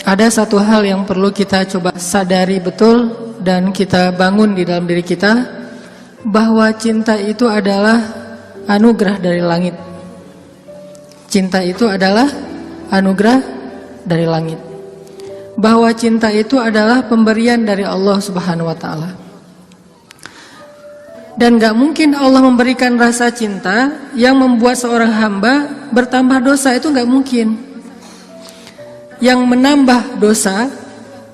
Ada satu hal yang perlu kita coba sadari betul dan kita bangun di dalam diri kita, bahwa cinta itu adalah anugerah dari langit. Cinta itu adalah anugerah dari langit. Bahwa cinta itu adalah pemberian dari Allah Subhanahu wa taala. Dan gak mungkin Allah memberikan rasa cinta yang membuat seorang hamba bertambah dosa, itu gak mungkin. Yang menambah dosa,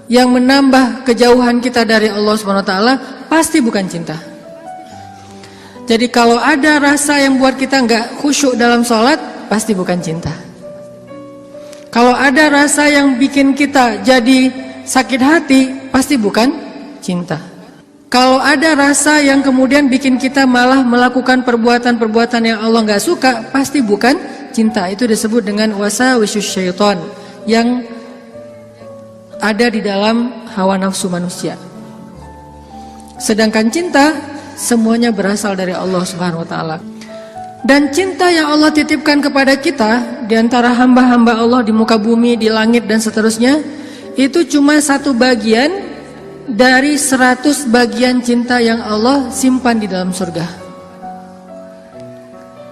yang menambah kejauhan kita dari Allah Subhanahu wa taala pasti bukan cinta. Jadi kalau ada rasa yang buat kita gak khusyuk dalam sholat, pasti bukan cinta. Kalau ada rasa yang bikin kita jadi sakit hati, pasti bukan cinta. Kalau ada rasa yang kemudian bikin kita malah melakukan perbuatan-perbuatan yang Allah gak suka, pasti bukan cinta. Itu disebut dengan wasawisus syaitan, yang ada di dalam hawa nafsu manusia. Sedangkan cinta semuanya berasal dari Allah Subhanahu wa taala. Dan cinta yang Allah titipkan kepada kita di antara hamba-hamba Allah di muka bumi, di langit dan seterusnya, itu cuma satu bagian dari 100 bagian cinta yang Allah simpan di dalam surga.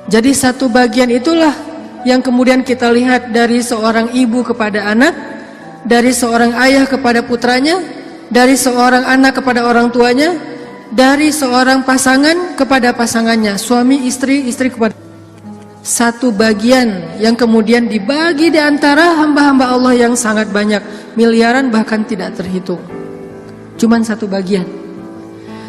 Jadi satu bagian itulah yang kemudian kita lihat dari seorang ibu kepada anak, dari seorang ayah kepada putranya, dari seorang anak kepada orang tuanya, dari seorang pasangan kepada pasangannya, suami istri, istri kepada. Satu bagian yang kemudian dibagi di antara hamba-hamba Allah yang sangat banyak, miliaran bahkan tidak terhitung. Cuman satu bagian.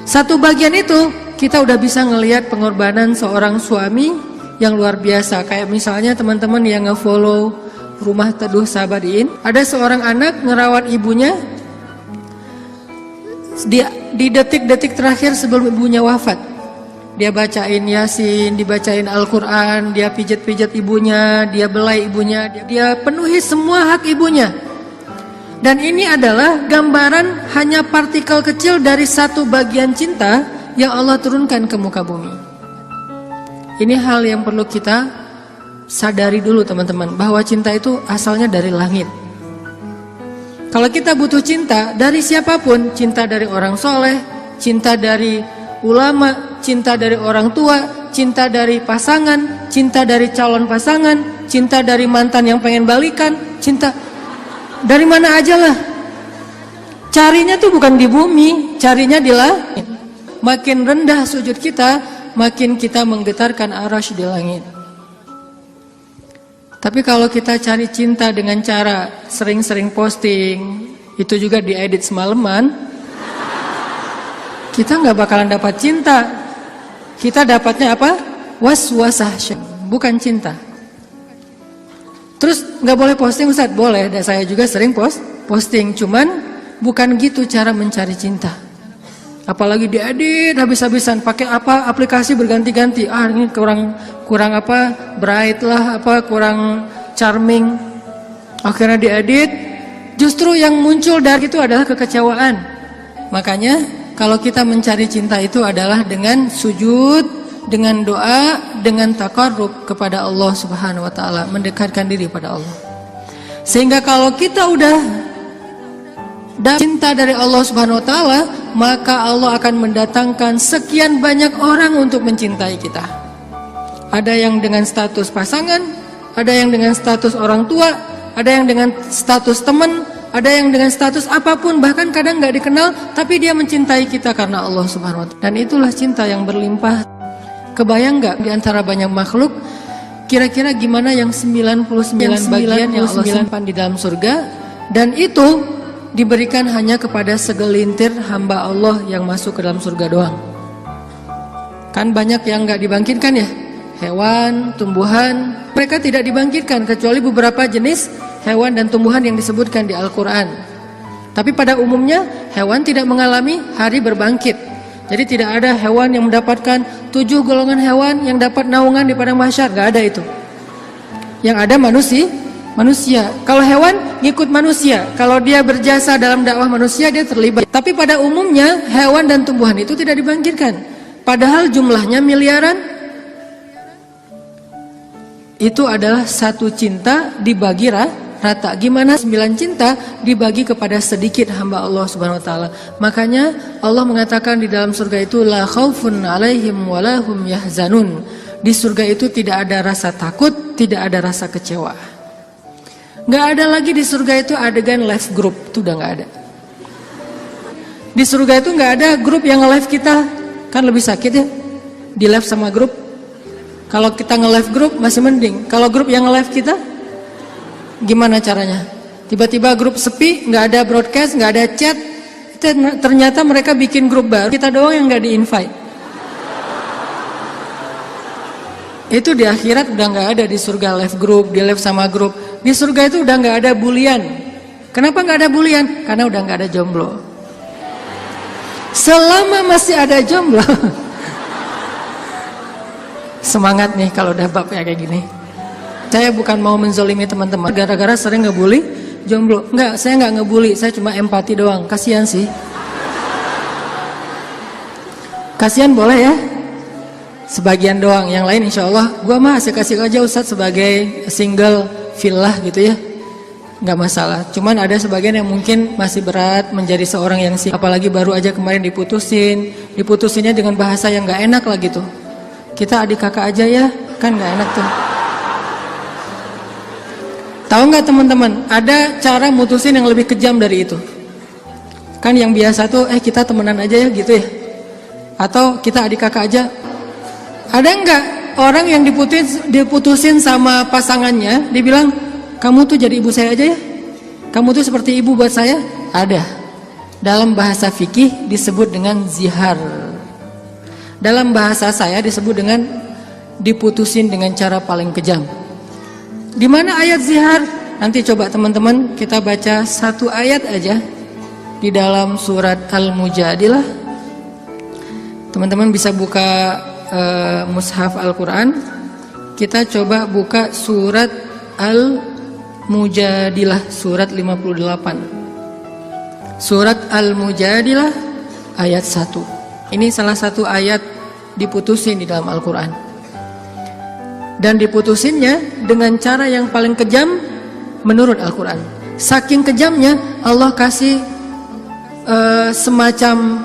Satu bagian itu kita udah bisa ngelihat pengorbanan seorang suami yang luar biasa. Kayak misalnya teman-teman yang nge-follow Rumah Teduh Sabadiin, ada seorang anak ngerawat ibunya di detik-detik terakhir sebelum ibunya wafat. Dia bacain Yasin, dibacain Al-Quran, dia pijat-pijat ibunya, dia belai ibunya, dia penuhi semua hak ibunya. Dan ini adalah gambaran hanya partikel kecil dari satu bagian cinta yang Allah turunkan ke muka bumi. Ini hal yang perlu kita sadari dulu teman-teman, bahwa cinta itu asalnya dari langit. Kalau kita butuh cinta dari siapapun, cinta dari orang soleh, cinta dari ulama, cinta dari orang tua, cinta dari pasangan, cinta dari calon pasangan, cinta dari mantan yang pengen balikan, cinta dari mana aja lah. Carinya tuh bukan di bumi, carinya di langit. Makin rendah sujud kita, makin kita menggetarkan arasy di langit. Tapi kalau kita cari cinta dengan cara sering-sering posting, itu juga diedit semalaman, kita nggak bakalan dapat cinta. Kita dapatnya apa? Was-wasah, bukan cinta. Terus nggak boleh posting Ustaz? Boleh, dan saya juga sering posting, cuman bukan gitu cara mencari cinta. Apalagi diedit habis-habisan, pakai apa aplikasi berganti-ganti. Ini kurang apa, bright lah, apa kurang charming. Akhirnya diedit, justru yang muncul dari itu adalah kekecewaan. Makanya kalau kita mencari cinta itu adalah dengan sujud, dengan doa, dengan taqarrub kepada Allah Subhanahu wa taala, mendekatkan diri pada Allah. Sehingga kalau kita udah cinta dari Allah Subhanahu wa taala, maka Allah akan mendatangkan sekian banyak orang untuk mencintai kita. Ada yang dengan status pasangan, ada yang dengan status orang tua, ada yang dengan status teman, ada yang dengan status apapun, bahkan kadang nggak dikenal, tapi dia mencintai kita karena Allah Subhanahu wa taala. Dan itulah cinta yang berlimpah. Kebayang nggak di antara banyak makhluk, kira-kira gimana yang 99 bagian yang Allah simpan di dalam surga, dan itu diberikan hanya kepada segelintir hamba Allah yang masuk ke dalam surga doang. Kan banyak yang nggak dibangkitkan ya, hewan, tumbuhan, mereka tidak dibangkitkan kecuali beberapa jenis hewan dan tumbuhan yang disebutkan di Al-Quran. Tapi pada umumnya hewan tidak mengalami hari berbangkit. Jadi tidak ada hewan yang mendapatkan 7 golongan hewan yang dapat naungan di padang mahsyar, nggak ada itu. Yang ada manusia. Kalau hewan ngikut manusia, kalau dia berjasa dalam dakwah manusia dia terlibat. Tapi pada umumnya hewan dan tumbuhan itu tidak dibangkitkan. Padahal jumlahnya miliaran. Itu adalah satu cinta dibagi rata. Gimana 9 cinta dibagi kepada sedikit hamba Allah Subhanahu wa taala. Makanya Allah mengatakan di dalam surga itu la khaufun 'alaihim wa la hum yahzanun. Di surga itu tidak ada rasa takut, tidak ada rasa kecewa. Nggak ada lagi di surga itu adegan live group, itu udah nggak ada. Di surga itu nggak ada grup yang nge-live kita, kan lebih sakit ya, di live sama grup. Kalau kita nge-live grup masih mending, kalau grup yang nge-live kita, gimana caranya? Tiba-tiba grup sepi, nggak ada broadcast, nggak ada chat, ternyata mereka bikin grup baru, kita doang yang nggak di-invite. Itu di akhirat udah nggak ada di surga live group, di live sama grup. Di surga itu udah nggak ada bulian. Kenapa nggak ada bulian? Karena udah nggak ada jomblo. Selama masih ada jomblo, semangat nih kalau udah bab ya kayak gini. Saya bukan mau menzolimi teman-teman gara-gara sering ngebully jomblo. Enggak, saya nggak ngebully, saya cuma empati doang. Kasihan sih. Kasihan boleh ya. Sebagian doang, yang lain insya Allah gua mah kasih aja Ustadz sebagai single villa gitu ya, nggak masalah. Cuman ada sebagian yang mungkin masih berat menjadi seorang yang single, apalagi baru aja kemarin diputusinnya dengan bahasa yang nggak enak lah gitu. Kita adik kakak aja ya, kan nggak enak tuh. Tahu nggak teman-teman, ada cara mutusin yang lebih kejam dari itu. Kan yang biasa tuh kita temenan aja ya gitu ya, atau kita adik kakak aja. Ada nggak orang yang diputusin sama pasangannya, dibilang kamu tuh jadi ibu saya aja ya, kamu tuh seperti ibu buat saya? Ada. Dalam bahasa fikih disebut dengan zihar. Dalam bahasa saya disebut dengan diputusin dengan cara paling kejam. Di mana ayat zihar? Nanti coba teman-teman kita baca satu ayat aja di dalam surat Al-Mujadilah. Teman-teman bisa buka mushaf Al-Quran. Kita coba buka surat Al-Mujadilah, surat 58. Surat Al-Mujadilah ayat 1. Ini salah satu ayat diputusin di dalam Al-Quran. Dan diputusinnya dengan cara yang paling kejam menurut Al-Quran. Saking kejamnya Allah kasih semacam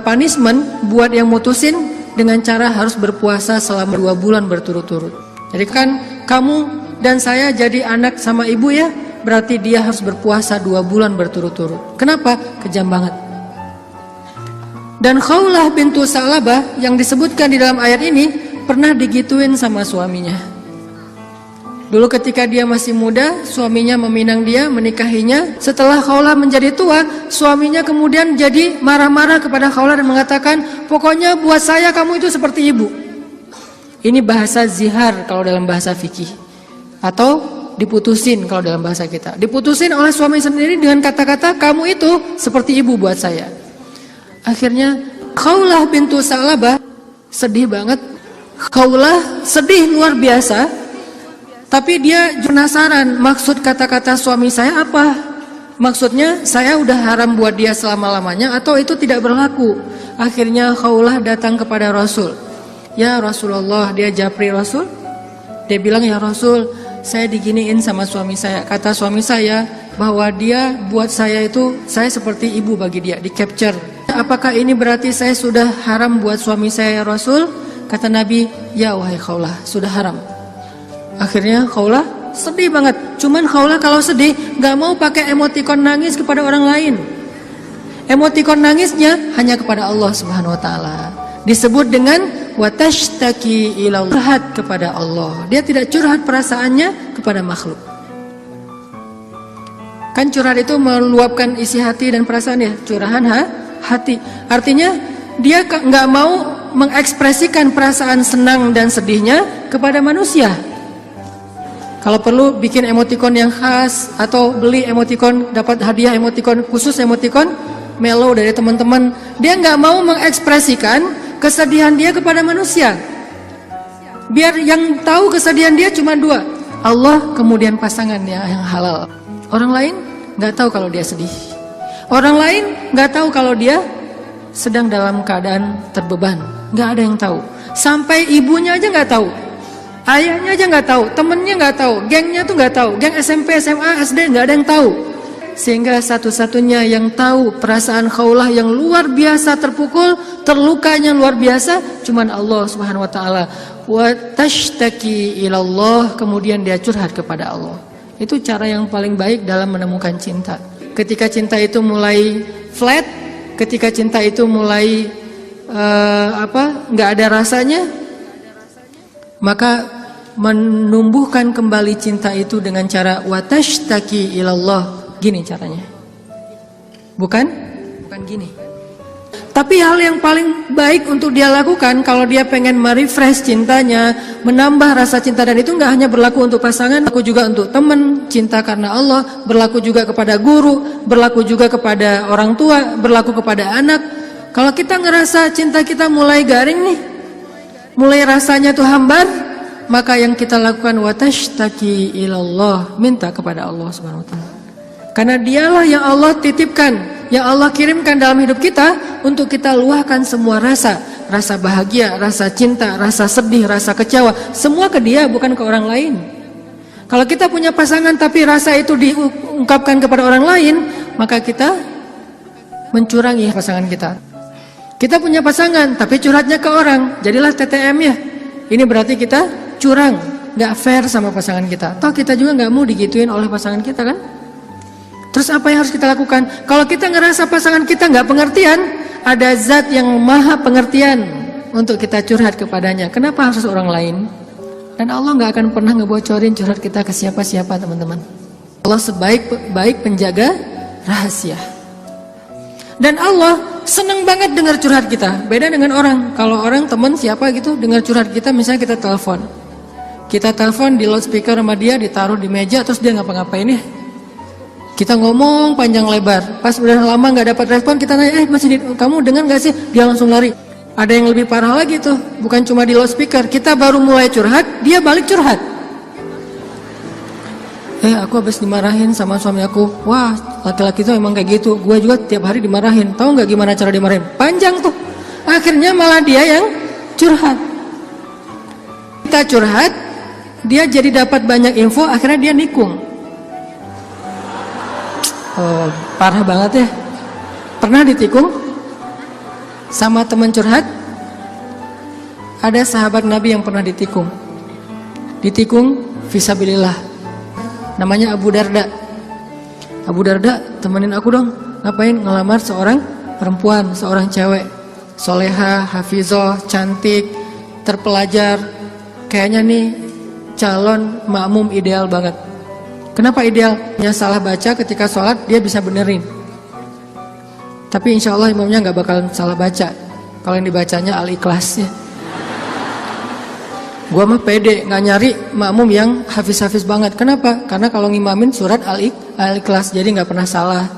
punishment buat yang mutusin, dengan cara harus berpuasa selama 2 bulan berturut-turut. Jadi kan kamu dan saya jadi anak sama ibu ya, berarti dia harus berpuasa 2 bulan berturut-turut. Kenapa? Kejam banget. Dan Khawlah bintu Sa'labah yang disebutkan di dalam ayat ini pernah digituin sama suaminya. Dulu ketika dia masih muda, suaminya meminang dia, menikahinya. Setelah Khawlah menjadi tua, suaminya kemudian jadi marah-marah kepada Khawlah dan mengatakan, pokoknya buat saya kamu itu seperti ibu. Ini bahasa zihar kalau dalam bahasa fikih, atau diputusin kalau dalam bahasa kita. Diputusin oleh suami sendiri dengan kata-kata, kamu itu seperti ibu buat saya. Akhirnya Khawlah bintu Sa'labah sedih banget. Khawlah sedih luar biasa. Tapi dia penasaran, maksud kata-kata suami saya apa? Maksudnya saya udah haram buat dia selama-lamanya atau itu tidak berlaku? Akhirnya Khawlah datang kepada Rasul. Ya Rasulullah, dia japri Rasul. Dia bilang, ya Rasul, saya diginiin sama suami saya. Kata suami saya bahwa dia buat saya itu, saya seperti ibu bagi dia, di capture. Apakah ini berarti saya sudah haram buat suami saya ya Rasul? Kata Nabi, ya wahai Khawlah, sudah haram. Akhirnya Khawlah sedih banget. Cuman Khawlah kalau sedih gak mau pakai emotikon nangis kepada orang lain. Emotikon nangisnya hanya kepada Allah Subhanahu wa taala. Disebut dengan watashtaki ilallah, curhat kepada Allah. Dia tidak curhat perasaannya kepada makhluk. Kan curhat itu meluapkan isi hati dan perasaan ya, curahan hati. Artinya dia gak mau mengekspresikan perasaan senang dan sedihnya kepada manusia. Kalau perlu bikin emotikon yang khas atau beli emotikon, dapat hadiah emotikon khusus, emotikon mellow dari teman-teman. Dia nggak mau mengekspresikan kesedihan dia kepada manusia. Biar yang tahu kesedihan dia cuma 2, Allah kemudian pasangannya yang halal. Orang lain nggak tahu kalau dia sedih. Orang lain nggak tahu kalau dia sedang dalam keadaan terbeban. Nggak ada yang tahu. Sampai ibunya aja nggak tahu. Ayahnya aja nggak tahu, temennya nggak tahu, gengnya tuh nggak tahu, geng SMP, SMA, SD nggak ada yang tahu. Sehingga satu-satunya yang tahu perasaan Khawlah yang luar biasa terpukul, terlukanya luar biasa, cuman Allah Subhanahu wa taala. Wa tashtaki ilallah, kemudian dia curhat kepada Allah. Itu cara yang paling baik dalam menemukan cinta. Ketika cinta itu mulai flat, ketika cinta itu mulai nggak ada rasanya, maka menumbuhkan kembali cinta itu dengan cara wa tashtaki ilallah. Gini caranya. Bukan gini. Tapi hal yang paling baik untuk dia lakukan kalau dia pengen merefresh cintanya, menambah rasa cinta, dan itu nggak hanya berlaku untuk pasangan, berlaku juga untuk teman, cinta karena Allah, berlaku juga kepada guru, berlaku juga kepada orang tua, berlaku kepada anak. Kalau kita ngerasa cinta kita mulai garing nih, mulai rasanya tuh hambar, maka yang kita lakukan watashtaki ilallah, minta kepada Allah Subhanahu wa taala. Karena dialah yang Allah titipkan, yang Allah kirimkan dalam hidup kita untuk kita luahkan semua rasa bahagia, rasa cinta, rasa sedih, rasa kecewa, semua ke dia, bukan ke orang lain. Kalau kita punya pasangan tapi rasa itu diungkapkan kepada orang lain, maka kita mencurangi pasangan kita. Kita punya pasangan tapi curhatnya ke orang, jadilah TTM ya. Ini berarti kita curang, nggak fair sama pasangan kita. Toh kita juga nggak mau digituin oleh pasangan kita kan? Terus apa yang harus kita lakukan? Kalau kita ngerasa pasangan kita nggak pengertian, ada zat yang maha pengertian untuk kita curhat kepadanya. Kenapa harus orang lain? Dan Allah nggak akan pernah ngebocorin curhat kita ke siapa-siapa, teman-teman. Allah sebaik-baik penjaga rahasia. Dan Allah senang banget dengar curhat kita. Beda dengan orang. Kalau orang teman siapa gitu dengar curhat kita, misalnya kita telepon. Kita telepon di loudspeaker sama dia, ditaruh di meja, terus dia ngapa-ngapain ya? Kita ngomong panjang lebar, pas udah lama nggak dapat respon, kita nanya, kamu dengar nggak sih? Dia langsung lari. Ada yang lebih parah lagi tuh, bukan cuma di loudspeaker, kita baru mulai curhat, dia balik curhat. Aku habis dimarahin sama suami aku. Wah, laki-laki tuh emang kayak gitu. Gue juga tiap hari dimarahin. Tahu nggak gimana cara dimarahin? Panjang tuh. Akhirnya malah dia yang curhat. Kita curhat, dia jadi dapat banyak info, akhirnya dia nikung. Oh, parah banget ya. Pernah ditikung sama teman curhat? Ada sahabat Nabi yang pernah ditikung. Ditikung fisabilillah. Namanya Abu Darda. Abu Darda, temenin aku dong. Ngapain? Ngelamar seorang perempuan, seorang cewek, soleha, hafizah, cantik, terpelajar. Kayaknya nih calon makmum ideal banget. Kenapa ideal? Yang salah baca ketika sholat dia bisa benerin. Tapi insya Allah imamnya nggak bakalan salah baca. Kalau yang dibacanya Al-Ikhlas ya. Gua mah pede nggak nyari makmum yang hafiz-hafiz banget. Kenapa? Karena kalau ngimamin surat Al-Ikhlas jadi nggak pernah salah.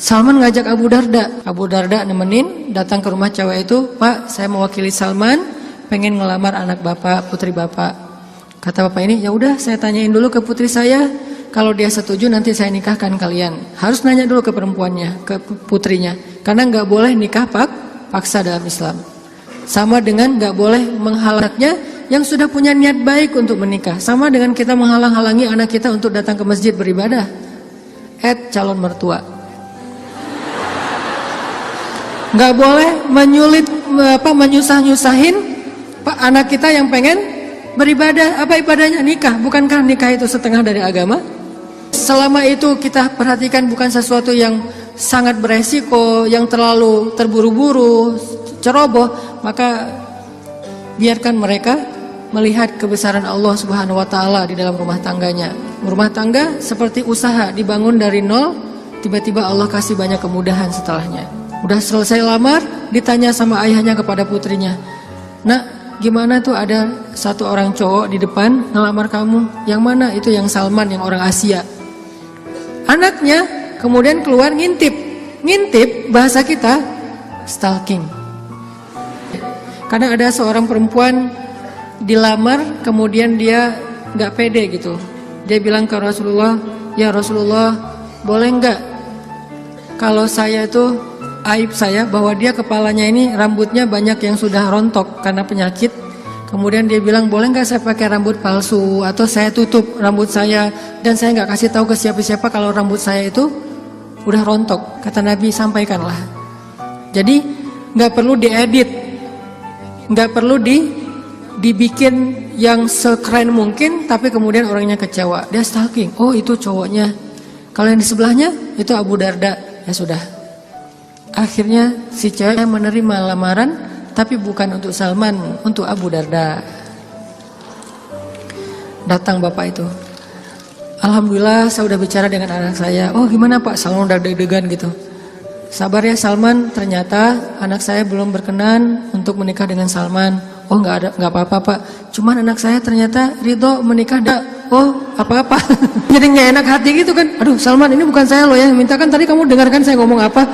Salman ngajak Abu Darda. Abu Darda nemenin, datang ke rumah cewek itu. Pak, saya mewakili Salman, pengen ngelamar anak bapak, putri bapak. Kata bapak ini, ya udah saya tanyain dulu ke putri saya, kalau dia setuju nanti saya nikahkan kalian. Harus nanya dulu ke perempuannya, ke putrinya, karena nggak boleh nikah paksa dalam Islam. Sama dengan nggak boleh menghalangnya yang sudah punya niat baik untuk menikah. Sama dengan kita menghalang-halangi anak kita untuk datang ke masjid beribadah. Calon mertua. Nggak boleh menyusah-nyusahin anak kita yang pengen beribadah. Apa ibadahnya? Nikah. Bukankah nikah itu setengah dari agama? Selama itu kita perhatikan bukan sesuatu yang sangat beresiko, yang terlalu terburu-buru, ceroboh, maka biarkan mereka melihat kebesaran Allah Subhanahu wa taala di dalam rumah tangganya. Rumah tangga seperti usaha dibangun dari nol, tiba-tiba Allah kasih banyak kemudahan setelahnya. Udah selesai lamar, ditanya sama ayahnya kepada putrinya, "Nak, gimana tuh ada satu orang cowok di depan ngelamar kamu? Yang mana?" Itu yang Salman, yang orang Asia. Anaknya kemudian keluar ngintip. Ngintip bahasa kita stalking. Karena ada seorang perempuan dilamar, kemudian dia nggak pede gitu. Dia bilang ke Rasulullah, "Ya Rasulullah, boleh nggak kalau saya tuh aib saya bahwa dia kepalanya ini rambutnya banyak yang sudah rontok karena penyakit. Kemudian dia bilang, boleh nggak saya pakai rambut palsu atau saya tutup rambut saya dan saya nggak kasih tahu ke siapa-siapa kalau rambut saya itu udah rontok. Kata Nabi, sampaikanlah. Jadi nggak perlu diedit, nggak perlu dibikin yang sekeren mungkin, tapi kemudian orangnya kecewa. Dia stalking, oh itu cowoknya. Kalau yang di sebelahnya itu Abu Darda, ya sudah. Akhirnya si cewek menerima lamaran, tapi bukan untuk Salman, untuk Abu Darda. Datang bapak itu, alhamdulillah saya udah bicara dengan anak saya. Oh gimana Pak? Salman udah deg-degan gitu. Sabar ya Salman, ternyata anak saya belum berkenan untuk menikah dengan Salman. Oh nggak apa-apa Pak, cuman anak saya ternyata ridho menikah. Oh apa-apa. Jadi nggak enak hati gitu kan. Aduh Salman, ini bukan saya loh ya, mintakan tadi kamu dengarkan saya ngomong apa.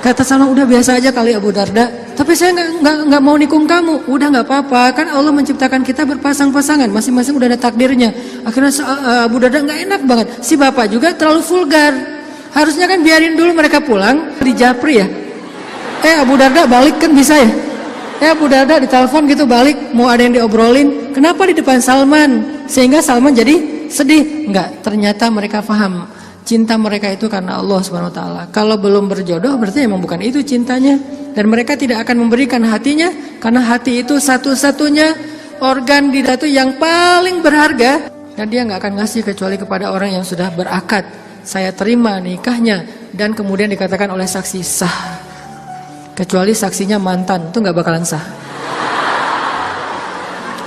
Kata Salman, udah biasa aja kali Abu Darda, tapi saya nggak mau nikung kamu. Udah nggak apa-apa, kan Allah menciptakan kita berpasang-pasangan, masing-masing udah ada takdirnya. Akhirnya Abu Darda nggak enak banget. Si bapak juga terlalu vulgar. Harusnya kan biarin dulu mereka pulang di Japri ya. Abu Darda balik kan bisa ya. Abu Darda ditelepon gitu balik, mau ada yang diobrolin. Kenapa di depan Salman? Sehingga Salman jadi sedih. Enggak, ternyata mereka paham. Cinta mereka itu karena Allah Subhanahu wa taala. Kalau belum berjodoh berarti emang bukan itu cintanya. Dan mereka tidak akan memberikan hatinya, karena hati itu satu-satunya organ di datu yang paling berharga, dan dia nggak akan ngasih kecuali kepada orang yang sudah berakad, saya terima nikahnya, dan kemudian dikatakan oleh saksi sah. Kecuali saksinya mantan, itu nggak bakalan sah.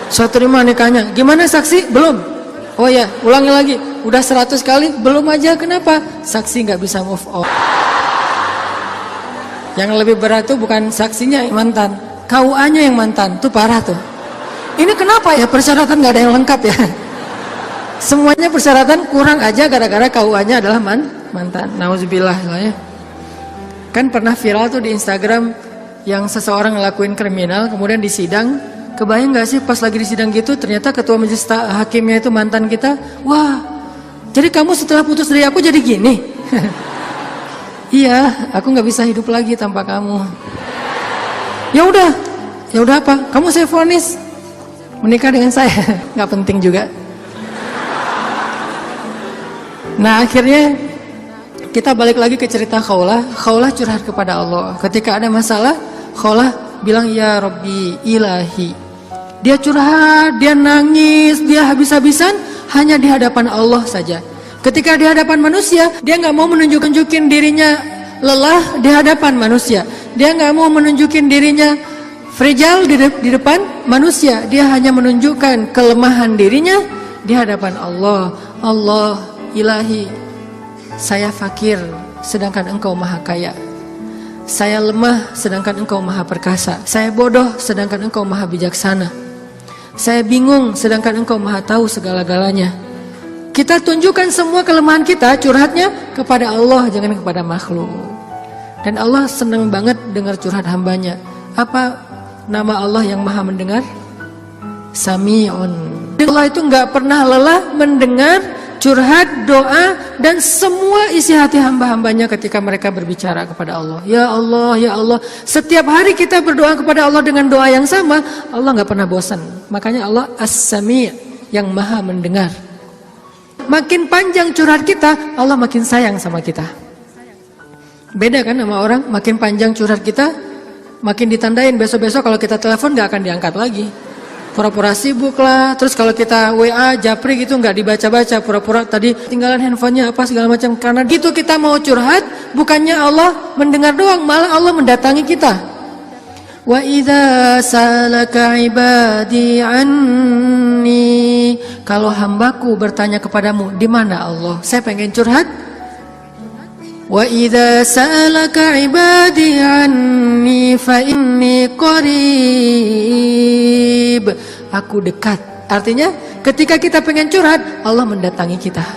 Saya terima nikahnya. Gimana saksi? Belum. Oh ya, ulangi lagi. Udah 100 kali, belum aja. Kenapa? Saksi nggak bisa move on. Yang lebih berat tuh bukan saksinya yang mantan, KUA-nya yang mantan. Tuh parah tuh. Ini kenapa ya persyaratan nggak ada yang lengkap ya? Semuanya persyaratan kurang aja gara-gara KUA-nya adalah mantan. Nauzubillah ya. Kan pernah viral tuh di Instagram yang seseorang ngelakuin kriminal kemudian disidang. Kebayang gak sih pas lagi disidang gitu ternyata ketua majelis hakimnya itu mantan kita. Wah, jadi kamu setelah putus dari aku jadi gini? Iya, aku nggak bisa hidup lagi tanpa kamu. Ya udah apa? Kamu saya vonis menikah dengan saya. Nggak penting juga. Nah akhirnya kita balik lagi ke cerita Khawlah. Khawlah curhat kepada Allah. Ketika ada masalah, Khawlah bilang, ya Rabbi ilahi. Dia curhat, dia nangis, dia habis-habisan hanya di hadapan Allah saja. Ketika di hadapan manusia, dia nggak mau menunjukin dirinya lelah di hadapan manusia. Dia nggak mau menunjukin dirinya fragile di depan manusia. Dia hanya menunjukkan kelemahan dirinya di hadapan Allah. Allah ilahi, saya fakir sedangkan engkau maha kaya. Saya lemah sedangkan engkau maha perkasa. Saya bodoh sedangkan engkau maha bijaksana. Saya bingung sedangkan engkau maha tahu segala-galanya. Kita tunjukkan semua kelemahan kita, curhatnya kepada Allah, jangan kepada makhluk. Dan Allah senang banget dengar curhat hambanya. Apa nama Allah yang maha mendengar? Sami'un. Allah itu nggak pernah lelah mendengar curhat, doa, dan semua isi hati hamba-hambanya ketika mereka berbicara kepada Allah. Ya Allah, ya Allah. Setiap hari kita berdoa kepada Allah dengan doa yang sama, Allah nggak pernah bosan. Makanya Allah As-Sami', yang maha mendengar. Makin panjang curhat kita, Allah makin sayang sama kita. Beda kan sama orang, makin panjang curhat kita, makin ditandain besok-besok kalau kita telepon nggak akan diangkat lagi. Pura-pura sibuk lah. Terus kalau kita WA, japri gitu nggak dibaca-baca, pura-pura tadi tinggalan handphonenya apa segala macam. Karena gitu kita mau curhat, bukannya Allah mendengar doang, malah Allah mendatangi kita. Wa idza salaka ibadi anni, kalau hambaku bertanya kepadamu, di mana Allah? Saya pengen curhat. Wa idza salaka ibadi anni fa inni qarib, aku dekat. Artinya ketika kita pengen curhat, Allah mendatangi kita.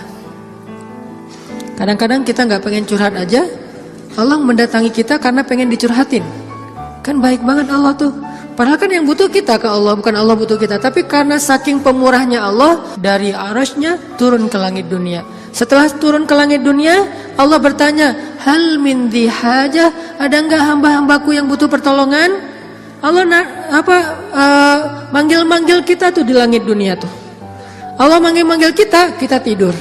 Kadang-kadang kita nggak pengen curhat aja, Allah mendatangi kita karena pengen dicurhatin. Kan baik banget Allah tuh. Padahal kan yang butuh kita ke Allah, bukan Allah butuh kita. Tapi karena saking pemurahnya Allah, dari arasnya turun ke langit dunia. Setelah turun ke langit dunia, Allah bertanya, hal min dhi hajah, ada enggak hamba-hambaku yang butuh pertolongan? Allah manggil-manggil kita tuh di langit dunia tuh. Allah manggil-manggil kita, kita tidur.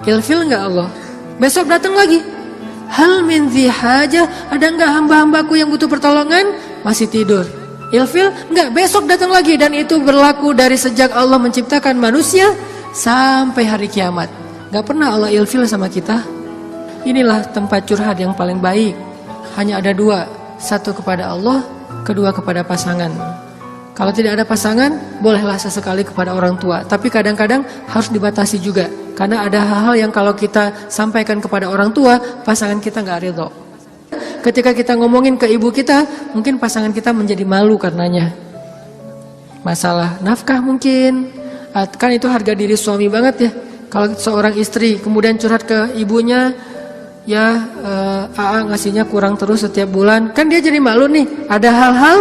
Ilfil nggak Allah? Besok datang lagi. Hal min dzi hajah, ada nggak hamba-hambaku yang butuh pertolongan? Masih tidur. Ilfil nggak? Besok datang lagi, dan itu berlaku dari sejak Allah menciptakan manusia sampai hari kiamat. Nggak pernah Allah ilfil sama kita. Inilah tempat curhat yang paling baik. Hanya ada dua, satu kepada Allah, kedua kepada pasangan. Kalau tidak ada pasangan, bolehlah sesekali kepada orang tua. Tapi kadang-kadang harus dibatasi juga. Karena ada hal-hal yang kalau kita sampaikan kepada orang tua, pasangan kita nggak ridho. Ketika kita ngomongin ke ibu kita, mungkin pasangan kita menjadi malu karenanya. Masalah nafkah mungkin. Kan itu harga diri suami banget ya. Kalau seorang istri kemudian curhat ke ibunya, ya AA ngasihnya kurang terus setiap bulan. Kan dia jadi malu nih. Ada hal-hal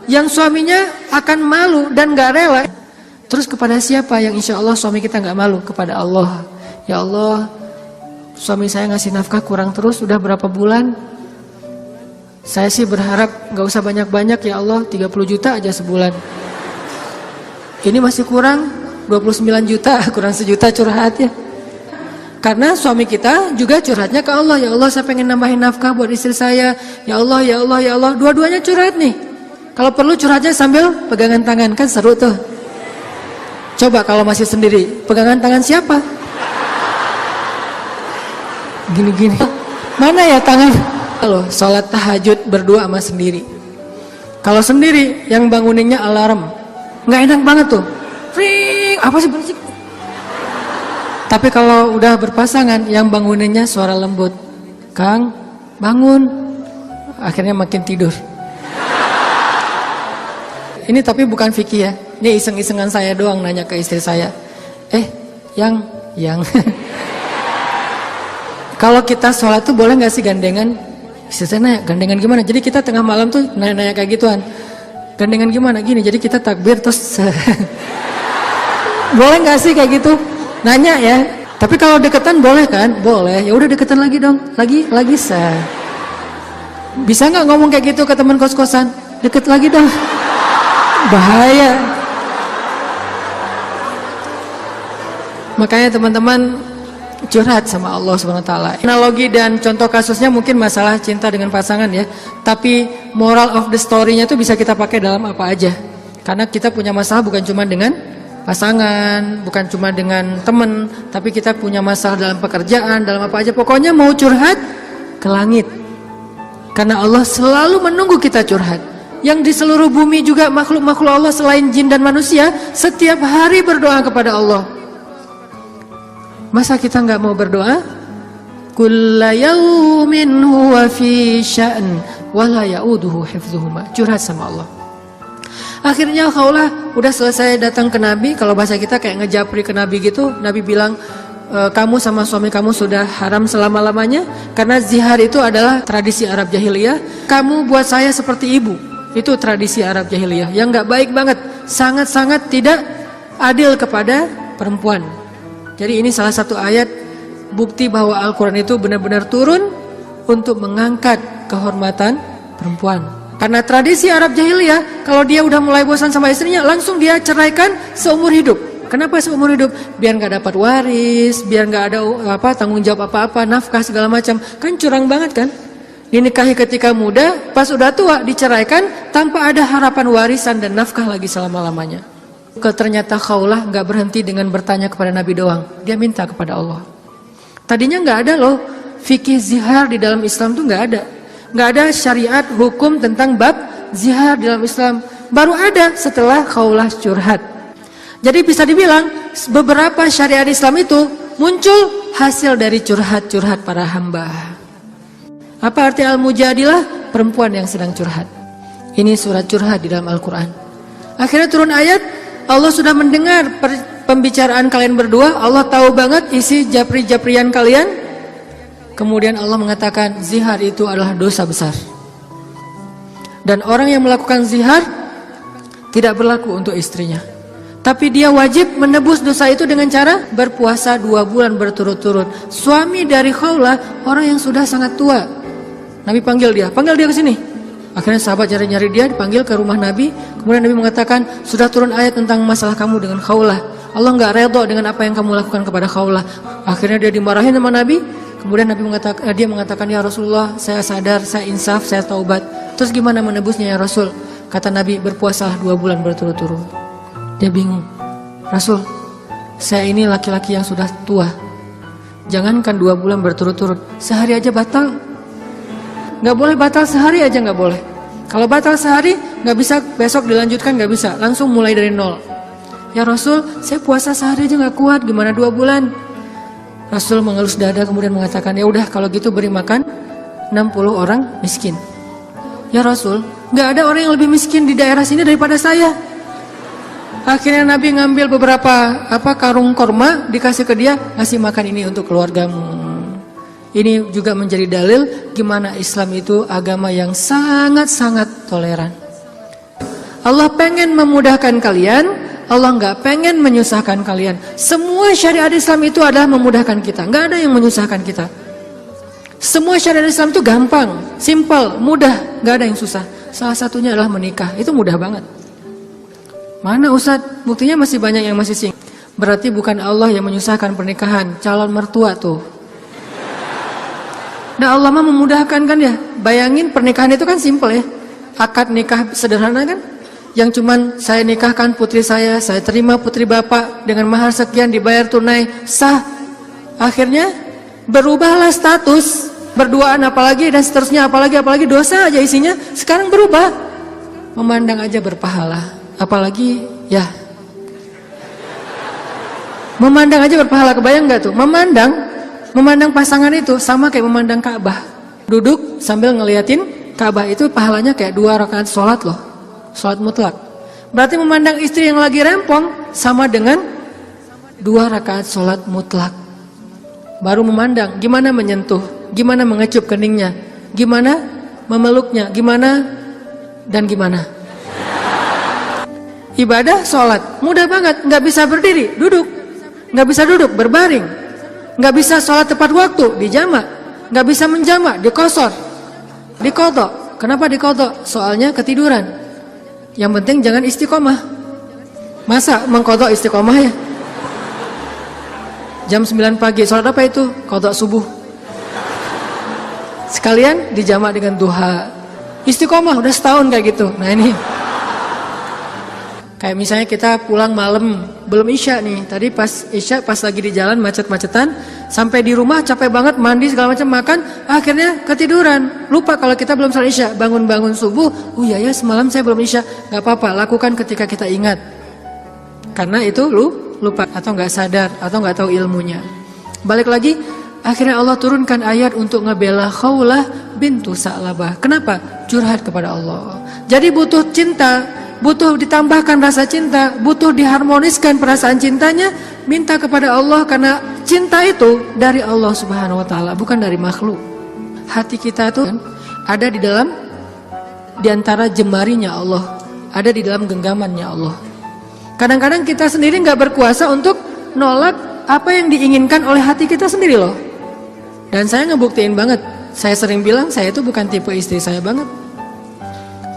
yang suaminya akan malu dan gak rela. Terus kepada siapa yang insya Allah suami kita gak malu? Kepada Allah. Ya Allah, suami saya ngasih nafkah kurang terus udah berapa bulan. Saya sih berharap gak usah banyak-banyak ya Allah, 30 juta aja sebulan. Ini masih kurang 29 juta, kurang sejuta curhat ya. Karena suami kita juga curhatnya ke Allah. Ya Allah, saya pengen nambahin nafkah buat istri saya. Ya Allah, ya Allah, ya Allah. Dua-duanya curhat nih. Kalau perlu curhatnya sambil pegangan tangan, kan seru tuh. Coba kalau masih sendiri, pegangan tangan siapa? Gini-gini. Mana ya tangan? Kalau sholat tahajud berdua sama sendiri. Kalau sendiri, yang banguninnya alarm. Nggak enak banget tuh. Ring, apa sih berisik? Tapi kalau udah berpasangan, yang banguninnya suara lembut. Kang, bangun. Akhirnya makin tidur. Ini tapi bukan fikih ya. Ini iseng-isengan saya doang nanya ke istri saya. Yang. Kalau kita sholat tuh boleh nggak sih gandengan? Istri saya nanya, gandengan gimana? Jadi kita tengah malam tuh nanya-nanya kayak gituan. Gandengan gimana? Gini, jadi kita takbir terus. Boleh nggak sih kayak gitu? Nanya ya. Tapi kalau deketan boleh kan? Boleh. Ya udah deketan lagi dong. Lagi sah. Bisa nggak ngomong kayak gitu ke teman kos-kosan? Deket lagi dong. Bahaya. Makanya teman-teman curhat sama Allah SWT. Analogi dan contoh kasusnya mungkin masalah cinta dengan pasangan ya. Tapi moral of the story-nya itu bisa kita pakai dalam apa aja. Karena kita punya masalah bukan cuma dengan pasangan, bukan cuma dengan teman, tapi kita punya masalah dalam pekerjaan, dalam apa aja. Pokoknya mau curhat ke langit. Karena Allah selalu menunggu kita curhat. Yang di seluruh bumi juga makhluk-makhluk Allah selain jin dan manusia setiap hari berdoa kepada Allah. Masa kita nggak mau berdoa? Kulla yaumin huwa fi sya'n wa la ya'uduhu hifdzuhuma. Curhat sama Allah. Akhirnya Khawlah udah selesai datang ke Nabi. Kalau bahasa kita kayak ngejapri ke Nabi gitu. Nabi bilang, kamu sama suami kamu sudah haram selama-lamanya. Karena zihar itu adalah tradisi Arab jahiliyah. Kamu buat saya seperti ibu. Itu tradisi Arab jahiliyah yang gak baik banget. Sangat-sangat tidak adil kepada perempuan. Jadi ini salah satu ayat bukti bahwa Al-Quran itu benar-benar turun untuk mengangkat kehormatan perempuan. Karena tradisi Arab jahiliyah, kalau dia udah mulai bosan sama istrinya, langsung dia ceraikan seumur hidup. Kenapa seumur hidup? Biar gak dapat waris, biar gak ada tanggung jawab apa-apa, nafkah segala macam. Kan curang banget kan? Dinikahi ketika muda, pas udah tua diceraikan tanpa ada harapan warisan dan nafkah lagi selama-lamanya. Ternyata Khawlah gak berhenti dengan bertanya kepada Nabi doang. Dia minta kepada Allah. Tadinya gak ada loh fikih zihar di dalam Islam tuh gak ada. Gak ada syariat hukum tentang bab zihar di dalam Islam. Baru ada setelah Khawlah curhat. Jadi bisa dibilang beberapa syariat Islam itu muncul hasil dari curhat-curhat para hamba. Apa arti Al-Mujadilah? Perempuan yang sedang curhat. Ini surat curhat di dalam Al-Quran. Akhirnya turun ayat, Allah sudah mendengar pembicaraan kalian berdua. Allah tahu banget isi japri-japrian kalian. Kemudian Allah mengatakan, zihar itu adalah dosa besar. Dan orang yang melakukan zihar tidak berlaku untuk istrinya. Tapi dia wajib menebus dosa itu dengan cara berpuasa 2 bulan berturut-turut. Suami dari Khawlah orang yang sudah sangat tua. Nabi panggil dia ke sini. Akhirnya sahabat nyari-nyari dia, dipanggil ke rumah Nabi. Kemudian Nabi mengatakan, sudah turun ayat tentang masalah kamu dengan Khawlah. Allah nggak redha dengan apa yang kamu lakukan kepada Khawlah. Akhirnya dia dimarahin sama Nabi. Kemudian Nabi mengatakan, ya Rasulullah, saya sadar, saya insaf, saya taubat. Terus gimana menebusnya ya Rasul? Kata Nabi, berpuasalah 2 bulan berturut-turut. Dia bingung. Rasul, saya ini laki-laki yang sudah tua. Jangankan 2 bulan berturut-turut, sehari aja batal. Nggak boleh batal sehari aja, nggak boleh. Kalau batal sehari, nggak bisa besok dilanjutkan, nggak bisa. Langsung mulai dari nol. Ya Rasul, saya puasa sehari aja nggak kuat, gimana 2 bulan? Rasul mengelus dada kemudian mengatakan, ya udah kalau gitu beri makan 60 orang miskin. Ya Rasul, nggak ada orang yang lebih miskin di daerah sini daripada saya. Akhirnya Nabi ngambil beberapa karung korma, dikasih ke dia, ngasih makan ini untuk keluargamu. Ini juga menjadi dalil gimana Islam itu agama yang sangat-sangat toleran. Allah pengen memudahkan kalian, Allah nggak pengen menyusahkan kalian. Semua syariat Islam itu adalah memudahkan kita, nggak ada yang menyusahkan kita. Semua syariat Islam itu gampang, simple, mudah, nggak ada yang susah. Salah satunya adalah menikah, itu mudah banget. Mana Ustadz? Buktinya masih banyak yang masih single. Berarti bukan Allah yang menyusahkan pernikahan, calon mertua tuh. Nah Allah mah memudahkan kan ya. Bayangin pernikahan itu kan simple ya. Akad nikah sederhana kan. Yang cuman saya nikahkan putri saya terima putri bapak dengan mahar sekian dibayar tunai, sah. Akhirnya berubahlah status, berduaan apalagi dan seterusnya apalagi dosa aja isinya. Sekarang berubah. Memandang aja berpahala. Apalagi ya memandang aja berpahala. Kebayang gak tuh? Memandang pasangan itu sama kayak memandang Ka'bah. Duduk sambil ngeliatin Ka'bah itu pahalanya kayak 2 rakaat sholat loh. Sholat mutlak. Berarti memandang istri yang lagi rempong sama dengan 2 rakaat sholat mutlak. Baru memandang gimana menyentuh, gimana mengecup keningnya, gimana memeluknya, gimana dan gimana. Ibadah sholat mudah banget, nggak bisa berdiri, duduk, nggak bisa duduk, berbaring, nggak bisa sholat tepat waktu, dijamak, nggak bisa menjamak, dikosor, dikodok. Kenapa dikodok? Soalnya ketiduran. Yang penting jangan istiqomah. Masa mengkodok istiqomah ya? Jam 9 pagi, sholat apa itu? Kodok subuh. Sekalian dijamak dengan duha. Istiqomah udah setahun kayak gitu. Nah ini. Kayak misalnya kita pulang malam, belum isya nih. Tadi pas isya, pas lagi di jalan macet-macetan, sampai di rumah capek banget, mandi segala macam, makan, akhirnya ketiduran. Lupa kalau kita belum salat isya, bangun-bangun subuh, oh iya ya semalam saya belum isya. Gak apa-apa, lakukan ketika kita ingat. Karena itu lupa atau gak sadar atau gak tahu ilmunya. Balik lagi, akhirnya Allah turunkan ayat untuk ngebela Khawlah bintu Sa'labah. Kenapa? Curhat kepada Allah. Jadi butuh cinta, butuh ditambahkan rasa cinta, butuh diharmoniskan perasaan cintanya, minta kepada Allah karena cinta itu dari Allah Subhanahu wa taala, bukan dari makhluk. Hati kita itu ada di antara jemarinya Allah, ada di dalam genggamannya Allah. Kadang-kadang kita sendiri nggak berkuasa untuk nolak apa yang diinginkan oleh hati kita sendiri loh. Dan saya ngebuktiin banget, saya sering bilang saya itu bukan tipe istri saya banget.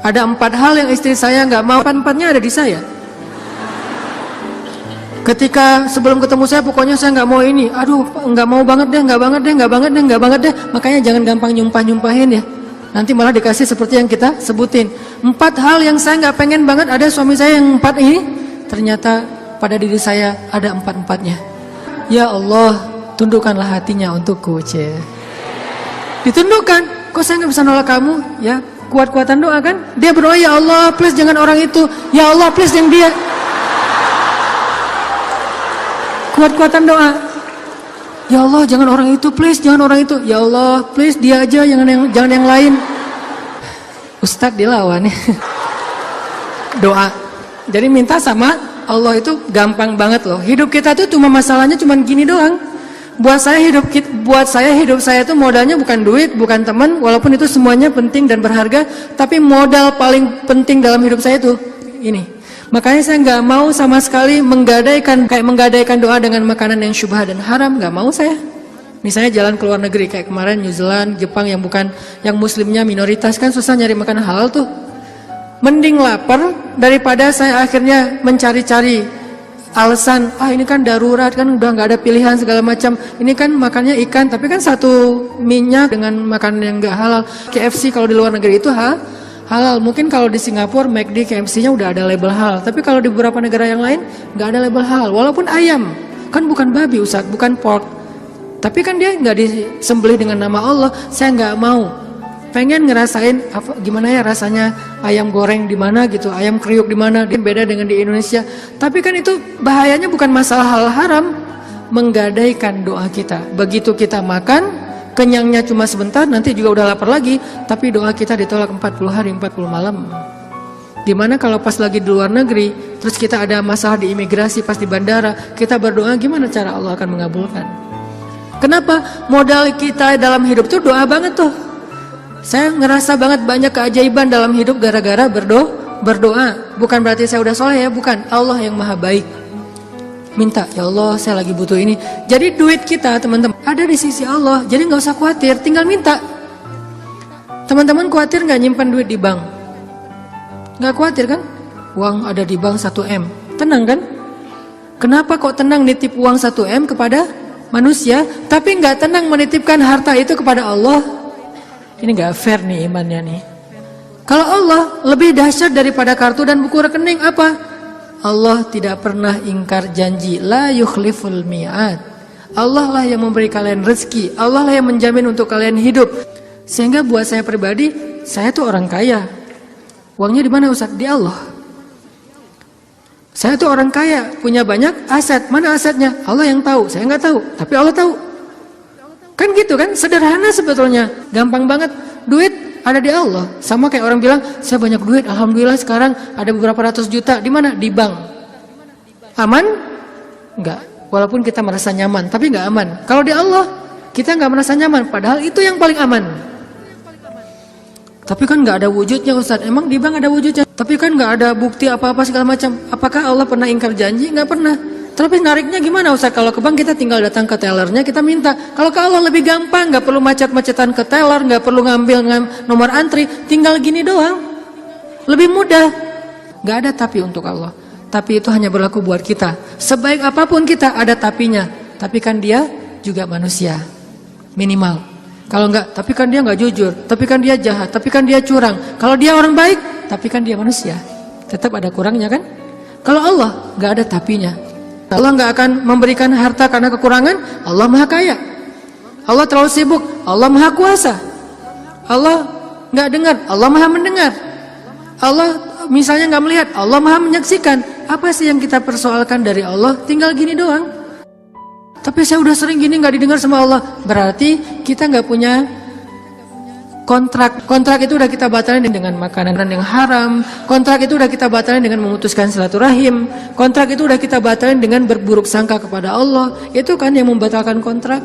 Ada 4 hal yang istri saya nggak mau, 4-4-nya ada di saya. Ketika sebelum ketemu saya, pokoknya saya nggak mau ini. Aduh, nggak mau banget deh, nggak banget deh. Makanya jangan gampang nyumpahin ya. Nanti malah dikasih seperti yang kita sebutin. 4 hal yang saya nggak pengen banget ada suami saya yang 4 ini. Ternyata pada diri saya ada 4-4-nya. Ya Allah, tundukkanlah hatinya untukku, ditundukkan. Kok saya nggak bisa nolak kamu? Ya. Kuat-kuatan doa kan? Dia berdoa, ya Allah please jangan orang itu, ya Allah please yang dia. Kuat-kuatan doa, ya Allah jangan orang itu, please jangan orang itu, ya Allah please dia aja, jangan yang lain. Ustadz dilawan ya. Doa. Jadi minta sama Allah itu gampang banget loh. Hidup kita tuh cuma masalahnya cuma gini doang. Buat saya hidup saya itu modalnya bukan duit, bukan teman, walaupun itu semuanya penting dan berharga, tapi modal paling penting dalam hidup saya itu ini. Makanya saya nggak mau sama sekali menggadaikan doa dengan makanan yang syubhat dan haram, nggak mau saya. Misalnya jalan ke luar negeri kayak kemarin New Zealand, Jepang yang bukan, yang muslimnya minoritas kan susah nyari makan halal tuh. Mending lapar daripada saya akhirnya mencari-cari alasan, ini kan darurat kan udah nggak ada pilihan segala macam. Ini kan makannya ikan, tapi kan satu minyak dengan makanan yang nggak halal. KFC kalau di luar negeri itu halal. Mungkin kalau di Singapura McD KFC-nya udah ada label halal, tapi kalau di beberapa negara yang lain nggak ada label halal. Walaupun ayam kan bukan babi Ustaz, bukan pork, tapi kan dia nggak disembelih dengan nama Allah. Saya nggak mau. Pengen ngerasain gimana ya rasanya ayam goreng di mana gitu, ayam kriuk di mana, beda dengan di Indonesia. Tapi kan itu bahayanya bukan masalah hal haram, menggadaikan doa kita. Begitu kita makan, kenyangnya cuma sebentar, nanti juga udah lapar lagi, tapi doa kita ditolak 40 hari 40 malam. Dimana kalau pas lagi di luar negeri, terus kita ada masalah di imigrasi, pas di bandara, kita berdoa, gimana cara Allah akan mengabulkan? Kenapa? Modal kita dalam hidup tuh doa banget tuh. Saya ngerasa banget banyak keajaiban dalam hidup gara-gara berdoa. Bukan berarti saya udah soleh ya, bukan. Allah yang maha baik. Minta, ya Allah saya lagi butuh ini. Jadi duit kita teman-teman ada di sisi Allah. Jadi gak usah khawatir, tinggal minta. Teman-teman khawatir gak nyimpan duit di bank? Gak khawatir kan? Uang ada di bank 1M. Tenang kan? Kenapa kok tenang nitip uang 1M kepada manusia, tapi gak tenang menitipkan harta itu kepada Allah? Ini gak fair nih imannya nih. Kalau Allah lebih dahsyat daripada kartu dan buku rekening apa? Allah tidak pernah ingkar janji. La yukhliful mi'ad. Allah lah yang memberi kalian rezeki. Allah lah yang menjamin untuk kalian hidup. Sehingga buat saya pribadi, saya tuh orang kaya. Uangnya di mana Ustaz? Di Allah. Saya tuh orang kaya, punya banyak aset. Mana asetnya? Allah yang tahu. Saya nggak tahu, tapi Allah tahu. Kan gitu kan, sederhana sebetulnya, gampang banget. Duit ada di Allah. Sama kayak orang bilang, saya banyak duit, alhamdulillah sekarang ada beberapa ratus juta. Di mana? Di bank. Aman? Enggak. Walaupun kita merasa nyaman, tapi enggak aman. Kalau di Allah, kita enggak merasa nyaman, padahal itu yang paling aman. Tapi kan enggak ada wujudnya Ustaz. Emang di bank ada wujudnya? Tapi kan enggak ada bukti apa-apa segala macam. Apakah Allah pernah ingkar janji? Enggak pernah. Tapi nariknya gimana Ustaz? Kalau ke bank kita tinggal datang ke tellernya, kita minta. Kalau ke Allah lebih gampang, nggak perlu macet-macetan ke teller, nggak perlu ngambil nomor antri, tinggal gini doang. Lebih mudah. Nggak ada tapi untuk Allah. Tapi itu hanya berlaku buat kita. Sebaik apapun kita ada tapinya. Tapi kan dia juga manusia. Minimal. Kalau nggak, tapi kan dia nggak jujur. Tapi kan dia jahat. Tapi kan dia curang. Kalau dia orang baik, tapi kan dia manusia. Tetap ada kurangnya kan? Kalau Allah nggak ada tapinya. Allah nggak akan memberikan harta karena kekurangan. Allah maha kaya. Allah terlalu sibuk. Allah maha kuasa. Allah nggak dengar. Allah maha mendengar. Allah misalnya nggak melihat. Allah maha menyaksikan. Apa sih yang kita persoalkan dari Allah? Tinggal gini doang. Tapi saya udah sering gini nggak didengar sama Allah. Berarti kita nggak punya kontrak. Kontrak itu udah kita batalin dengan makanan yang haram. Kontrak itu udah kita batalin dengan memutuskan silaturahim. Kontrak itu udah kita batalin dengan berburuk sangka kepada Allah. Itu kan yang membatalkan kontrak.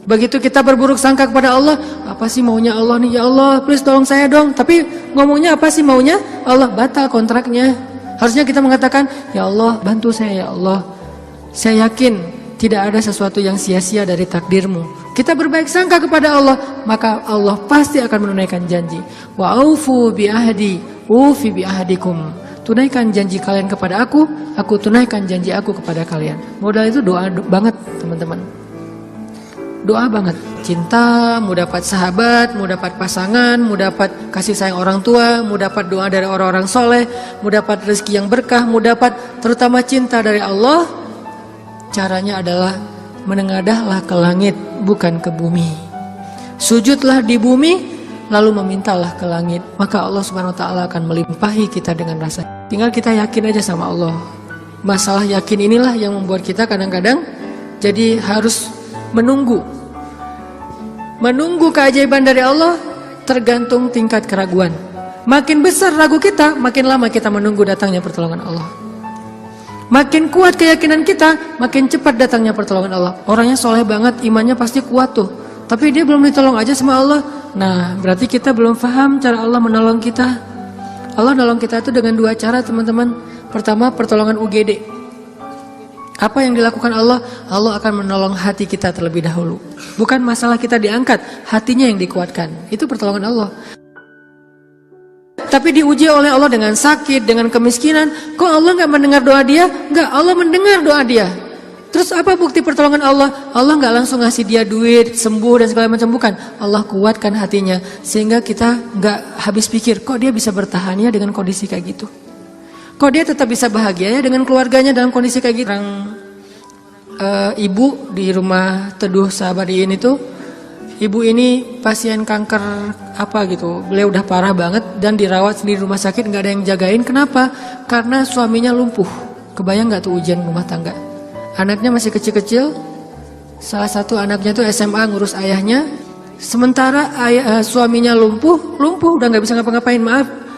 Begitu kita berburuk sangka kepada Allah, apa sih maunya Allah nih? Ya Allah, please tolong saya dong. Tapi ngomongnya apa sih maunya? Allah, batal kontraknya. Harusnya kita mengatakan, ya Allah, bantu saya ya Allah. Saya yakin tidak ada sesuatu yang sia-sia dari takdirmu. Kita berbaik sangka kepada Allah, maka Allah pasti akan menunaikan janji. Wa aufu bi ahdi, ufi bi ahdikum. Tunaikan janji kalian kepada aku tunaikan janji aku kepada kalian. Modal itu doa banget, teman-teman. Doa banget. Cinta, mau dapat sahabat, mau dapat pasangan, mau dapat kasih sayang orang tua, mau dapat doa dari orang-orang soleh, mau dapat rezeki yang berkah, mau dapat terutama cinta dari Allah. Caranya adalah menengadahlah ke langit, bukan ke bumi. Sujudlah di bumi, lalu memintalah ke langit. Maka Allah Subhanahu wa ta'ala akan melimpahi kita dengan rasa. Tinggal kita yakin aja sama Allah. Masalah yakin inilah yang membuat kita kadang-kadang jadi harus menunggu. Menunggu keajaiban dari Allah tergantung tingkat keraguan. Makin besar ragu kita, makin lama kita menunggu datangnya pertolongan Allah. Makin kuat keyakinan kita, makin cepat datangnya pertolongan Allah. Orangnya soleh banget, imannya pasti kuat tuh. Tapi dia belum ditolong aja sama Allah. Nah, berarti kita belum paham cara Allah menolong kita. Allah nolong kita itu dengan dua cara, teman-teman. Pertama, pertolongan UGD. Apa yang dilakukan Allah? Allah akan menolong hati kita terlebih dahulu. Bukan masalah kita diangkat, hatinya yang dikuatkan. Itu pertolongan Allah. Tapi diuji oleh Allah dengan sakit, dengan kemiskinan. Kok Allah nggak mendengar doa dia? Nggak, Allah mendengar doa dia. Terus apa bukti pertolongan Allah? Allah nggak langsung ngasih dia duit, sembuh dan segala macam, bukan. Allah kuatkan hatinya sehingga kita nggak habis pikir, kok dia bisa bertahan ya dengan kondisi kayak gitu. Kok dia tetap bisa bahagia ya dengan keluarganya dalam kondisi kayak gitu. Ibu di rumah Teduh Sahabadiin itu, ibu ini pasien kanker apa gitu. Beliau udah parah banget dan dirawat sendiri di rumah sakit, nggak ada yang jagain. Kenapa? Karena suaminya lumpuh. Kebayang nggak tuh ujian rumah tangga? Anaknya masih kecil-kecil. Salah satu anaknya tuh SMA ngurus ayahnya. Sementara suaminya lumpuh udah nggak bisa ngapa-ngapain, maaf.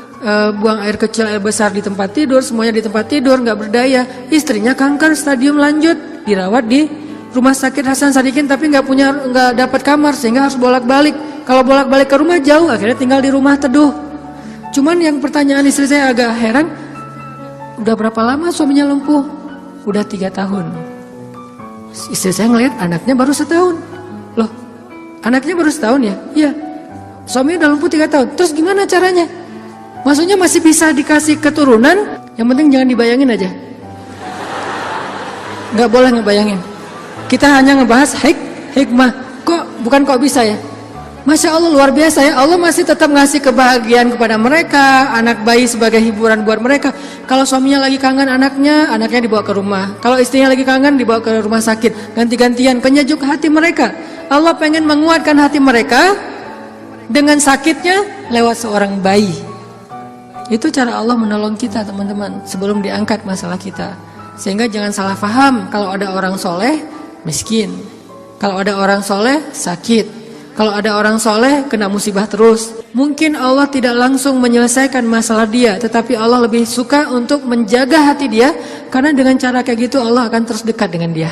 Buang air kecil air besar di tempat tidur, semuanya di tempat tidur, nggak berdaya. Istrinya kanker stadium lanjut, dirawat di rumah sakit Hasan Sadikin, tapi nggak dapat kamar sehingga harus bolak-balik. Kalau bolak-balik ke rumah jauh, akhirnya tinggal di rumah Teduh. Cuman yang pertanyaan istri saya agak heran, udah berapa lama suaminya lumpuh? Udah 3 tahun. Istri saya ngelihat anaknya baru 1 tahun. Loh, anaknya baru 1 tahun ya? Iya. Suaminya udah lumpuh 3 tahun. Terus gimana caranya? Maksudnya masih bisa dikasih keturunan, yang penting jangan dibayangin aja. Nggak boleh ngebayangin. Kita hanya ngebahas hikmah. Bukan kok bisa ya? Masya Allah luar biasa ya. Allah masih tetap ngasih kebahagiaan kepada mereka. Anak bayi sebagai hiburan buat mereka. Kalau suaminya lagi kangen anaknya dibawa ke rumah. Kalau istrinya lagi kangen dibawa ke rumah sakit. Ganti-gantian, penyejuk hati mereka. Allah pengen menguatkan hati mereka dengan sakitnya lewat seorang bayi. Itu cara Allah menolong kita teman-teman sebelum diangkat masalah kita. Sehingga jangan salah paham, kalau ada orang soleh miskin, kalau ada orang soleh sakit, kalau ada orang soleh kena musibah terus. Mungkin Allah tidak langsung menyelesaikan masalah dia, tetapi Allah lebih suka untuk menjaga hati dia, karena dengan cara kayak gitu Allah akan terus dekat dengan dia.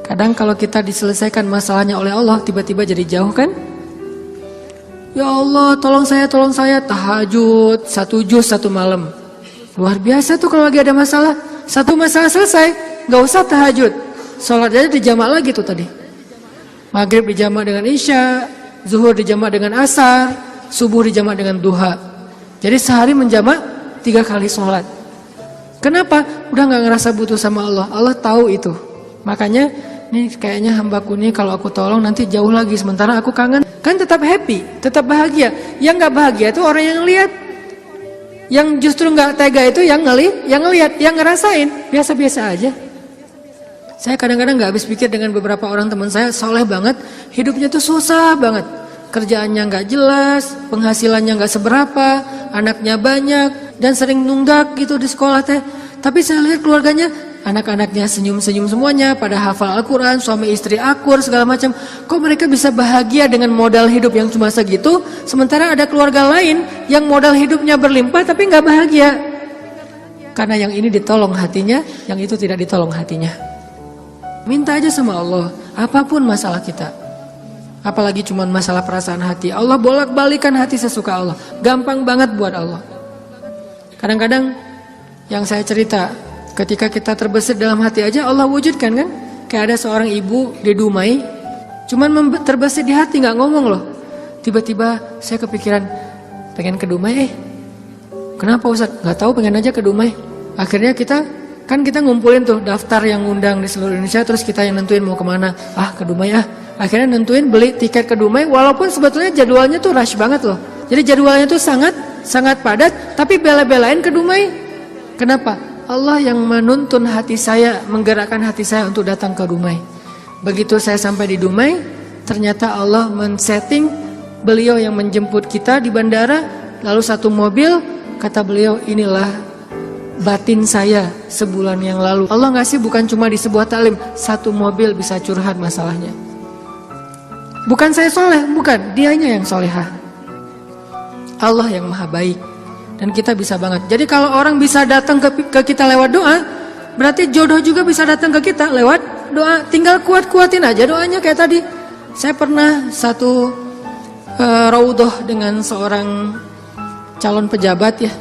Kadang kalau kita diselesaikan masalahnya oleh Allah, tiba-tiba jadi jauh kan? Ya Allah tolong saya, tahajud 1 juz 1 malam. Luar biasa tuh kalau lagi ada masalah. 1 masalah selesai, gak usah tahajud, sholat aja dijamak lagi tuh tadi. Maghrib dijamak dengan isya, zuhur dijamak dengan asar, subuh dijamak dengan duha. Jadi sehari menjamak 3 kali sholat. Kenapa? Udah gak ngerasa butuh sama Allah. Allah tahu itu. Makanya nih kayaknya hambaku nih kalau aku tolong nanti jauh lagi, sementara aku kangen. Kan tetap happy, tetap bahagia. Yang gak bahagia itu orang yang lihat. Yang justru gak tega itu yang ngelihat, yang ngerasain. Biasa-biasa aja. Saya kadang-kadang gak habis pikir dengan beberapa orang teman saya, soleh banget, hidupnya tuh susah banget. Kerjaannya gak jelas, penghasilannya gak seberapa, anaknya banyak, dan sering nunggak gitu di sekolah teh. Tapi saya lihat keluarganya, anak-anaknya senyum-senyum semuanya, pada hafal Al-Quran, suami istri akur, segala macam. Kok mereka bisa bahagia dengan modal hidup yang cuma segitu, sementara ada keluarga lain yang modal hidupnya berlimpah tapi gak bahagia. Karena yang ini ditolong hatinya, yang itu tidak ditolong hatinya. Minta aja sama Allah, apapun masalah kita. Apalagi cuma masalah perasaan hati, Allah bolak-balikan hati sesuka Allah. Gampang banget buat Allah. Kadang-kadang yang saya cerita, ketika kita terbesit dalam hati aja Allah wujudkan kan. Kayak ada seorang ibu di Dumai, cuman terbesit di hati, gak ngomong loh. Tiba-tiba saya kepikiran pengen ke Dumai. Kenapa Ustaz? Gak tahu, pengen aja ke Dumai. Akhirnya kita ngumpulin tuh daftar yang ngundang di seluruh Indonesia, terus kita yang nentuin mau kemana. Ke Dumai Akhirnya nentuin beli tiket ke Dumai, walaupun sebetulnya jadwalnya tuh rush banget loh. Jadi jadwalnya tuh sangat padat, tapi bela-belain ke Dumai. Kenapa? Allah yang menuntun hati saya, menggerakkan hati saya untuk datang ke Dumai. Begitu saya sampai di Dumai, ternyata Allah men-setting beliau yang menjemput kita di bandara, lalu 1 mobil, kata beliau, inilah batin saya sebulan yang lalu. Allah ngasih bukan cuma di sebuah taklim, 1 mobil bisa curhat masalahnya. Bukan saya soleh, bukan, dianya yang solehah. Allah yang maha baik. Dan kita bisa banget. Jadi kalau orang bisa datang ke kita lewat doa, berarti jodoh juga bisa datang ke kita lewat doa. Tinggal kuat-kuatin aja doanya kayak tadi. Saya pernah satu raudhah dengan seorang calon pejabat ya.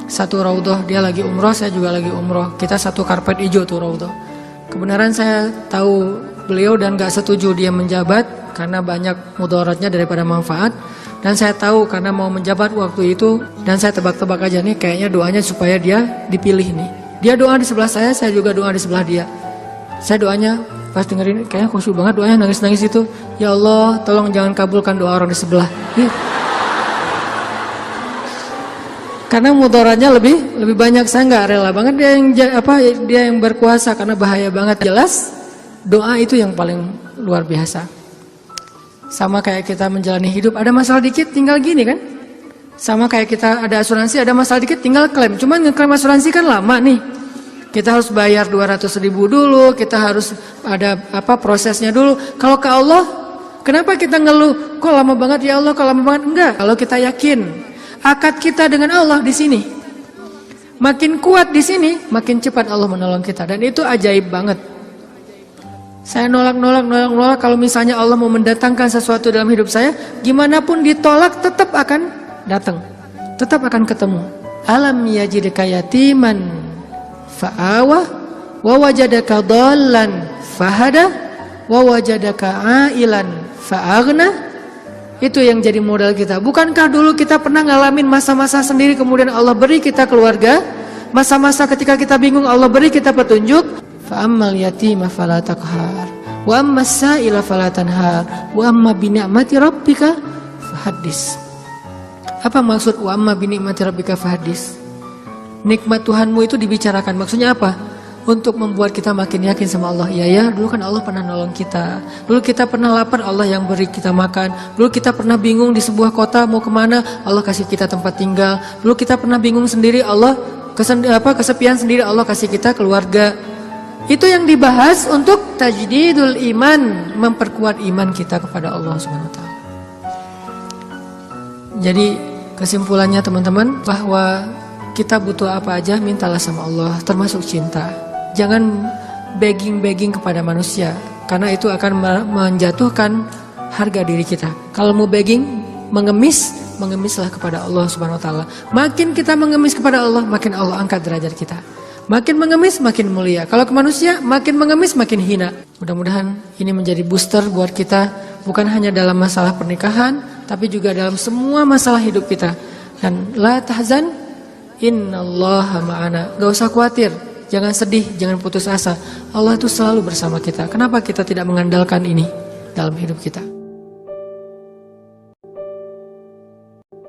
Satu raudhah, dia lagi umroh, saya juga lagi umroh. Kita satu karpet hijau tuh raudhah. Kebenaran saya tahu beliau dan gak setuju dia menjabat karena banyak mudaratnya daripada manfaat. Dan saya tahu karena mau menjabat waktu itu, dan saya tebak-tebak aja nih, kayaknya doanya supaya dia dipilih nih. Dia doa di sebelah saya juga doa di sebelah dia. Saya doanya pas dengerin kayaknya khusyuk banget doanya, nangis-nangis itu. Ya Allah, tolong jangan kabulkan doa orang di sebelah. Karena mudaratnya lebih banyak, saya nggak rela banget dia yang berkuasa karena bahaya banget. Jelas doa itu yang paling luar biasa. Sama kayak kita menjalani hidup, ada masalah dikit tinggal gini kan. Sama kayak kita ada asuransi, ada masalah dikit tinggal klaim. Cuman ngeklaim asuransi kan lama nih. Kita harus bayar 200.000 dulu, kita harus ada prosesnya dulu. Kalau ke Allah, kenapa kita ngeluh? Kok lama banget ya Allah, kok lama banget? Enggak, kalau kita yakin akad kita dengan Allah di sini. Makin kuat di sini, makin cepat Allah menolong kita, dan itu ajaib banget. Saya nolak kalau misalnya Allah mau mendatangkan sesuatu dalam hidup saya, gimana pun ditolak tetap akan datang. Tetap akan ketemu. Alam yajidka yatiman fa'awah wa wajadaka dhallan fahada wa wajadaka ailan fa'aghna. Itu yang jadi modal kita. Bukankah dulu kita pernah ngalamin masa-masa sendiri kemudian Allah beri kita keluarga, masa-masa ketika kita bingung Allah beri kita petunjuk. Fa'ammal yatima fala taqhar wa ammas sa'ila fala tanhar wa amma bi ni'mati rabbika fahaddis. Apa maksud wa amma bi ni'mati rabbika fahaddis? Nikmat Tuhanmu itu dibicarakan. Maksudnya apa? Untuk membuat kita makin yakin sama Allah. Ya, dulu kan Allah pernah nolong kita. Dulu kita pernah lapar, Allah yang beri kita makan. Dulu kita pernah bingung di sebuah kota mau kemana, Allah kasih kita tempat tinggal. Dulu kita pernah bingung sendiri, Allah kesepian sendiri, Allah kasih kita keluarga. Itu yang dibahas untuk tajdidul iman, memperkuat iman kita kepada Allah Subhanahu wa taala. Jadi kesimpulannya teman-teman, bahwa kita butuh apa aja mintalah sama Allah, termasuk cinta. Jangan begging kepada manusia, karena itu akan menjatuhkan harga diri kita. Kalau mau begging, mengemislah kepada Allah Subhanahu wa taala. Makin kita mengemis kepada Allah, makin Allah angkat derajat kita. Makin mengemis makin mulia. Kalau ke manusia, makin mengemis makin hina. Mudah-mudahan ini menjadi booster buat kita, bukan hanya dalam masalah pernikahan, tapi juga dalam semua masalah hidup kita. Dan la tahzan, innallaha ma'ana. Gak usah khawatir, jangan sedih, jangan putus asa. Allah itu selalu bersama kita. Kenapa kita tidak mengandalkan ini dalam hidup kita?